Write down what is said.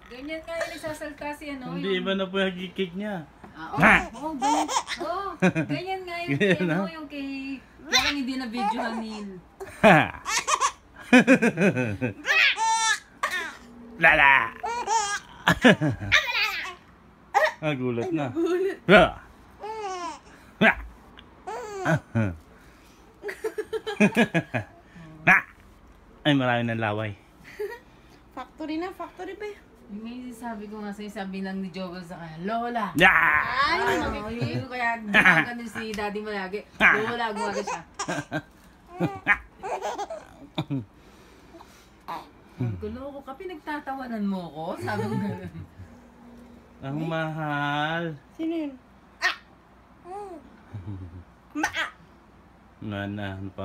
Ganyan nga yung nagsasalta si ano. Hindi iba na po yung hagikik niya. Ganyan nga yung kay ano, yung kay... Parang hindi na videohanin. Lala! Gulat na. Ay, marami ng laway. Factory na, factory pa. May sabi ko nga sa'yo, sabi lang ni Joel sa kanya, Lola! Ay! Yung kaya gumagano si Daddy malagi. Lola, gumagano siya. Sabi ko, loko ka, pinagtatawanan mo ko? Sabi ko gano'n. Ang mahal. Sino yun? Na, pag